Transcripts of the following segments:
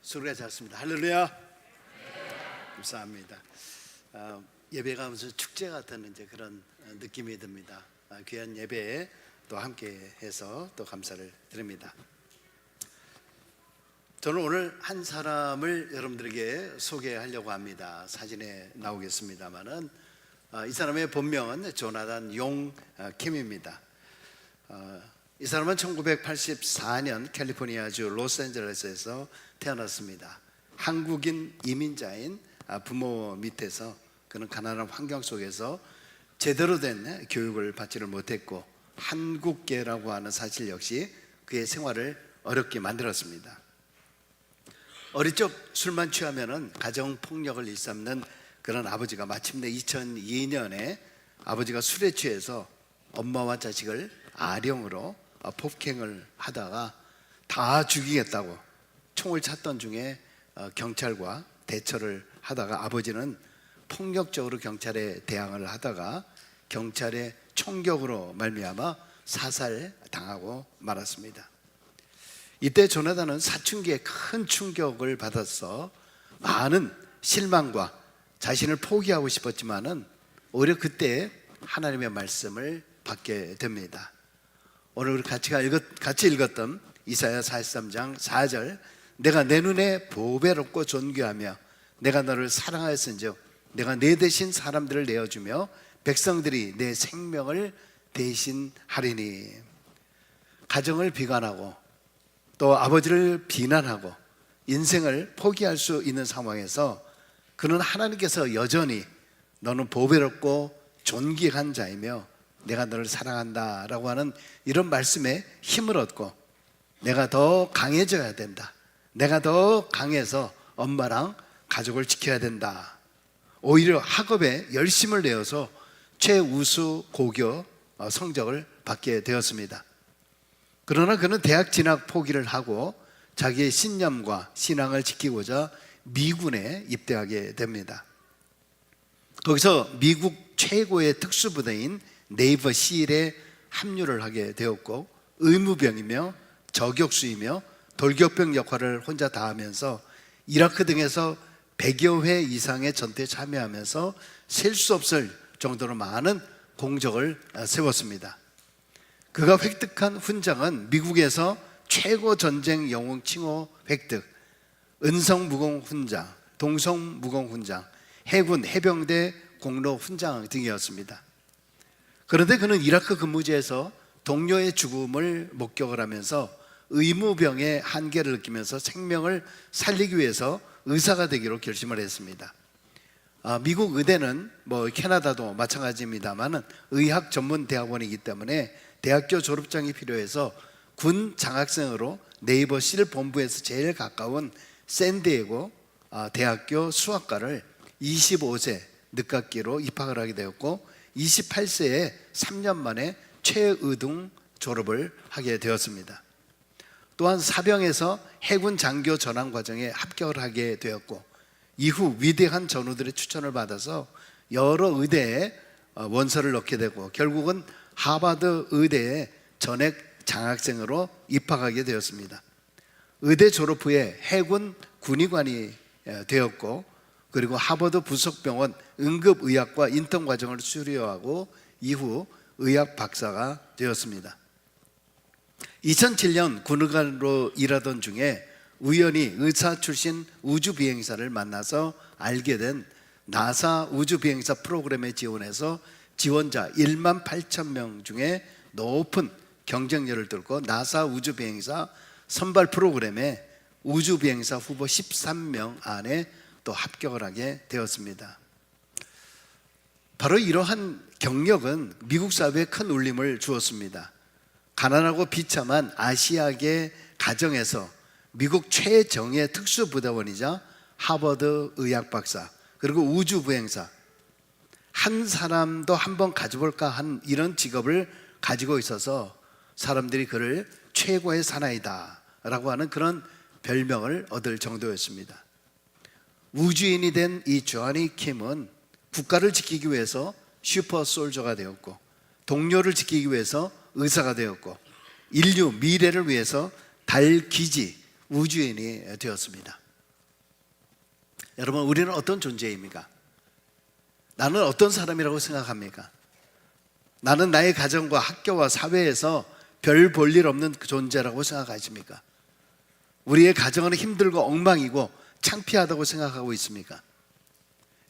소리가 작습니다. 할렐루야. 감사합니다. 예배가 무슨 축제 같은 이제 그런 느낌이 듭니다. 귀한 예배에 또 함께해서 또 감사를 드립니다. 저는 오늘 한 사람을 여러분들에게 소개하려고 합니다. 사진에 나오겠습니다만은 이 사람의 본명은 조나단 용 킴입니다. 이 사람은 1984년 캘리포니아주 로스앤젤레스에서 태어났습니다. 한국인 이민자인 부모 밑에서 그는 가난한 환경 속에서 제대로 된 교육을 받지를 못했고 한국계라고 하는 사실 역시 그의 생활을 어렵게 만들었습니다. 어릴 적 술만 취하면은 가정폭력을 일삼는 그런 아버지가 마침내 2002년에 아버지가 술에 취해서 엄마와 자식을 아령으로 폭행을 하다가 다 죽이겠다고 총을 찾던 중에 경찰과 대처를 하다가 아버지는 폭력적으로 경찰에 대항을 하다가 경찰의 총격으로 말미암아 사살당하고 말았습니다. 이때 조나단은 사춘기에 큰 충격을 받아서 많은 실망과 자신을 포기하고 싶었지만은 오히려 그때 하나님의 말씀을 받게 됩니다. 오늘 우리 같이 읽었던 이사야 43장 4절, 내가 내 눈에 보배롭고 존귀하며 내가 너를 사랑하였은즉 내가 내 대신 사람들을 내어주며 백성들이 내 생명을 대신하리니. 가정을 비관하고 또 아버지를 비난하고 인생을 포기할 수 있는 상황에서 그는 하나님께서 여전히 너는 보배롭고 존귀한 자이며 내가 너를 사랑한다 라고 하는 이런 말씀에 힘을 얻고 내가 더 강해져야 된다, 내가 더 강해서 엄마랑 가족을 지켜야 된다, 오히려 학업에 열심을 내어서 최우수 고교 성적을 받게 되었습니다. 그러나 그는 대학 진학 포기를 하고 자기의 신념과 신앙을 지키고자 미군에 입대하게 됩니다. 거기서 미국 최고의 특수부대인 네이버 실에 합류를 하게 되었고 의무병이며 저격수이며 돌격병 역할을 혼자 다 하면서 이라크 등에서 100여 회 이상의 전투에 참여하면서 셀 수 없을 정도로 많은 공적을 세웠습니다. 그가 획득한 훈장은 미국에서 최고 전쟁 영웅 칭호 획득, 은성무공 훈장, 동성무공 훈장, 해군 해병대 공로 훈장 등이었습니다. 그런데 그는 이라크 근무지에서 동료의 죽음을 목격을 하면서 의무병의 한계를 느끼면서 생명을 살리기 위해서 의사가 되기로 결심을 했습니다. 미국 의대는 캐나다도 마찬가지입니다만 의학 전문 대학원이기 때문에 대학교 졸업장이 필요해서 군 장학생으로 네이버 실 본부에서 제일 가까운 샌디에고 대학교 수학과를 25세 늦깎이로 입학을 하게 되었고 28세에 3년 만에 최의등 졸업을 하게 되었습니다. 또한 사병에서 해군 장교 전환 과정에 합격을 하게 되었고 이후 위대한 전우들의 추천을 받아서 여러 의대에 원서를 넣게 되고 결국은 하버드 의대에 전액 장학생으로 입학하게 되었습니다. 의대 졸업 후에 해군 군의관이 되었고 그리고 하버드 부속병원 응급의학과 인턴 과정을 수료하고 이후 의학 박사가 되었습니다. 2007년 군의관으로 일하던 중에 우연히 의사 출신 우주비행사를 만나서 알게 된 나사 우주비행사 프로그램에 지원해서 지원자 1만 8천 명 중에 높은 경쟁률을 뚫고 나사 우주비행사 선발 프로그램에 우주비행사 후보 13명 안에 또 합격을 하게 되었습니다. 바로 이러한 경력은 미국 사회에 큰 울림을 주었습니다. 가난하고 비참한 아시아계 가정에서 미국 최정예 특수부대원이자 하버드 의학 박사 그리고 우주비행사 한 사람도 한번 가져볼까 한 이런 직업을 가지고 있어서 사람들이 그를 최고의 사나이다 라고 하는 그런 별명을 얻을 정도였습니다. 우주인이 된 이 조니 킴은 국가를 지키기 위해서 슈퍼 솔저가 되었고 동료를 지키기 위해서 의사가 되었고 인류 미래를 위해서 달 기지 우주인이 되었습니다. 여러분, 우리는 어떤 존재입니까? 나는 어떤 사람이라고 생각합니까? 나는 나의 가정과 학교와 사회에서 별 볼 일 없는 존재라고 생각하십니까? 우리의 가정은 힘들고 엉망이고 창피하다고 생각하고 있습니까?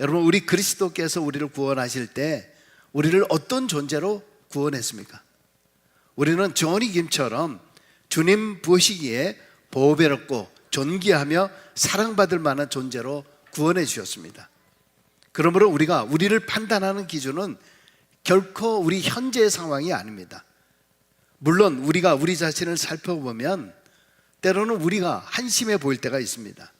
여러분, 우리 그리스도께서 우리를 구원하실 때 우리를 어떤 존재로 구원했습니까? 우리는 조니 김처럼 주님 보시기에 보배롭고 존귀하며 사랑받을 만한 존재로 구원해 주셨습니다. 그러므로 우리를 판단하는 기준은 결코 우리 현재의 상황이 아닙니다. 물론 우리가 우리 자신을 살펴보면 때로는 우리가 한심해 보일 때가 있습니다.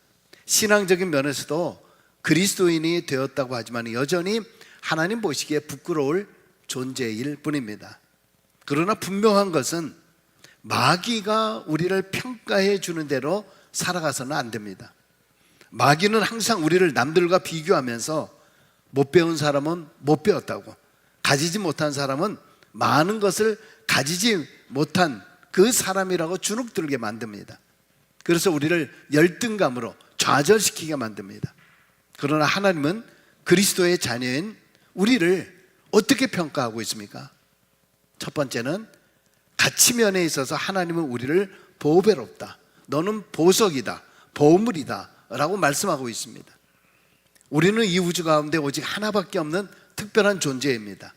신앙적인 면에서도 그리스도인이 되었다고 하지만 여전히 하나님 보시기에 부끄러울 존재일 뿐입니다. 그러나 분명한 것은 마귀가 우리를 평가해 주는 대로 살아가서는 안 됩니다. 마귀는 항상 우리를 남들과 비교하면서 못 배운 사람은 못 배웠다고, 가지지 못한 사람은 많은 것을 가지지 못한 그 사람이라고 주눅들게 만듭니다. 그래서 우리를 열등감으로 좌절시키게 만듭니다. 그러나 하나님은 그리스도의 자녀인 우리를 어떻게 평가하고 있습니까? 첫 번째는 가치면에 있어서 하나님은 우리를 보배롭다, 너는 보석이다, 보물이다 라고 말씀하고 있습니다. 우리는 이 우주 가운데 오직 하나밖에 없는 특별한 존재입니다.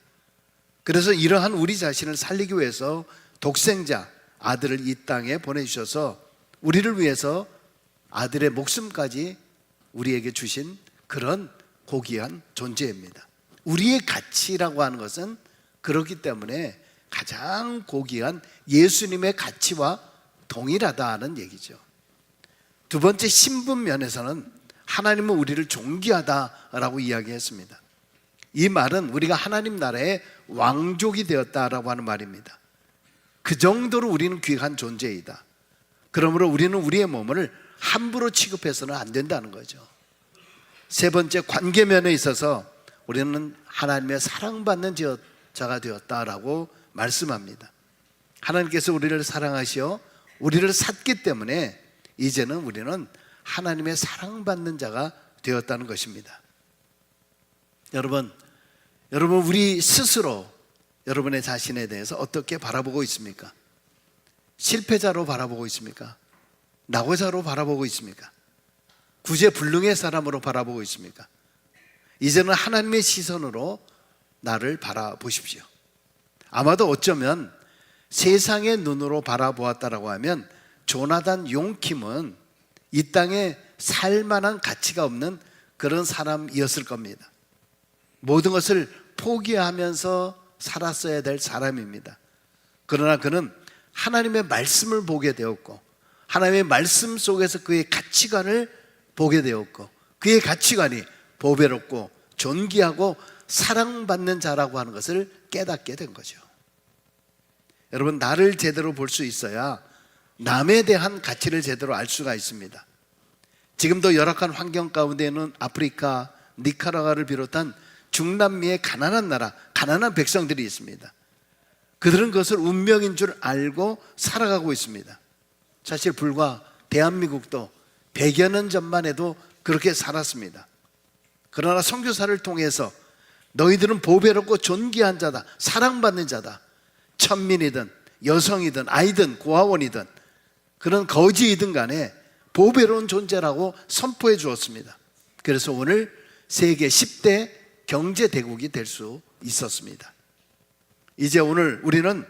그래서 이러한 우리 자신을 살리기 위해서 독생자 아들을 이 땅에 보내주셔서 우리를 위해서 아들의 목숨까지 우리에게 주신 그런 고귀한 존재입니다. 우리의 가치라고 하는 것은 그렇기 때문에 가장 고귀한 예수님의 가치와 동일하다는 얘기죠. 두 번째, 신분 면에서는 하나님은 우리를 존귀하다라고 이야기했습니다. 이 말은 우리가 하나님 나라의 왕족이 되었다라고 하는 말입니다. 그 정도로 우리는 귀한 존재이다. 그러므로 우리는 우리의 몸을 함부로 취급해서는 안 된다는 거죠. 세 번째, 관계면에 있어서 우리는 하나님의 사랑받는 자가 되었다라고 말씀합니다. 하나님께서 우리를 사랑하시어 우리를 샀기 때문에 이제는 우리는 하나님의 사랑받는 자가 되었다는 것입니다. 여러분 우리 스스로 여러분의 자신에 대해서 어떻게 바라보고 있습니까? 실패자로 바라보고 있습니까? 낙오자로 바라보고 있습니까? 구제불능의 사람으로 바라보고 있습니까? 이제는 하나님의 시선으로 나를 바라보십시오. 아마도 어쩌면 세상의 눈으로 바라보았다라고 하면 조나단 용킴은 이 땅에 살만한 가치가 없는 그런 사람이었을 겁니다. 모든 것을 포기하면서 살았어야 될 사람입니다. 그러나 그는 하나님의 말씀을 보게 되었고 하나님의 말씀 속에서 그의 가치관을 보게 되었고 그의 가치관이 보배롭고 존귀하고 사랑받는 자라고 하는 것을 깨닫게 된 거죠. 여러분, 나를 제대로 볼 수 있어야 남에 대한 가치를 제대로 알 수가 있습니다. 지금도 열악한 환경 가운데 있는 아프리카, 니카라과를 비롯한 중남미의 가난한 나라, 가난한 백성들이 있습니다. 그들은 그것을 운명인 줄 알고 살아가고 있습니다. 사실 불과 대한민국도 100여 년 전만 해도 그렇게 살았습니다. 그러나 선교사를 통해서 너희들은 보배롭고 존귀한 자다, 사랑받는 자다, 천민이든 여성이든 아이든 고아원이든 그런 거지이든 간에 보배로운 존재라고 선포해 주었습니다. 그래서 오늘 세계 10대 경제대국이 될 수 있었습니다. 이제 오늘 우리는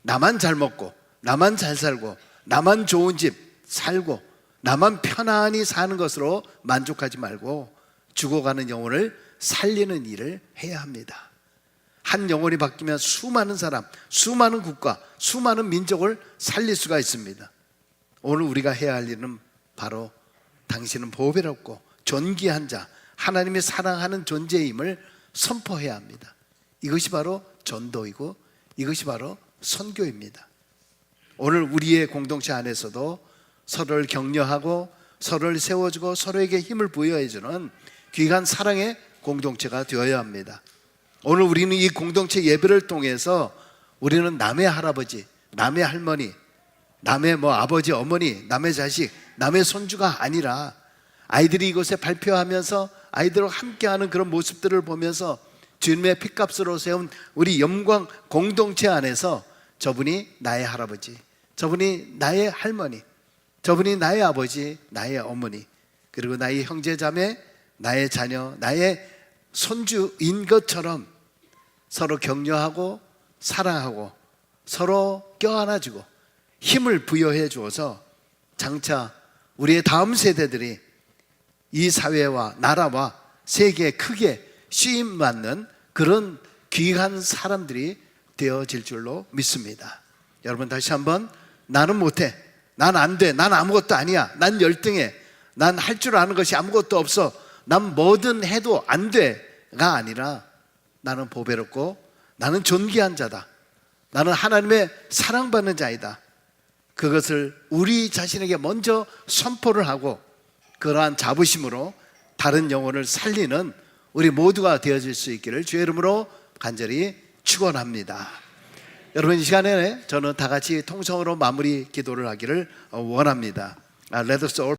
나만 잘 먹고 나만 잘 살고 나만 좋은 집 살고 나만 편안히 사는 것으로 만족하지 말고 죽어가는 영혼을 살리는 일을 해야 합니다. 한 영혼이 바뀌면 수많은 사람, 수많은 국가, 수많은 민족을 살릴 수가 있습니다. 오늘 우리가 해야 할 일은 바로 당신은 보배롭고 존귀한 자, 하나님이 사랑하는 존재임을 선포해야 합니다. 이것이 바로 전도이고 이것이 바로 선교입니다. 오늘 우리의 공동체 안에서도 서로를 격려하고 서로를 세워주고 서로에게 힘을 부여해주는 귀한 사랑의 공동체가 되어야 합니다. 오늘 우리는 이 공동체 예배를 통해서 우리는 남의 할아버지, 남의 할머니, 남의 아버지, 어머니, 남의 자식, 남의 손주가 아니라 아이들이 이곳에 발표하면서 아이들과 함께하는 그런 모습들을 보면서 주님의 핏값으로 세운 우리 영광 공동체 안에서 저분이 나의 할아버지, 저분이 나의 할머니, 저분이 나의 아버지, 나의 어머니, 그리고 나의 형제자매, 나의 자녀, 나의 손주인 것처럼 서로 격려하고 사랑하고 서로 껴안아주고 힘을 부여해 주어서 장차 우리의 다음 세대들이 이 사회와 나라와 세계에 크게 쓰임받는 그런 귀한 사람들이 되어질 줄로 믿습니다. 여러분 다시 한번, 나는 못해, 난 안 돼, 난 아무것도 아니야, 난 열등해, 난 할 줄 아는 것이 아무것도 없어, 난 뭐든 해도 안 돼가 아니라 나는 보배롭고 나는 존귀한 자다, 나는 하나님의 사랑받는 자이다, 그것을 우리 자신에게 먼저 선포를 하고 그러한 자부심으로 다른 영혼을 살리는 우리 모두가 되어질 수 있기를 주의 이름으로 간절히 축원합니다. 여러분, 이 시간에 저는 다 같이 통성으로 마무리 기도를 하기를 원합니다. Let us all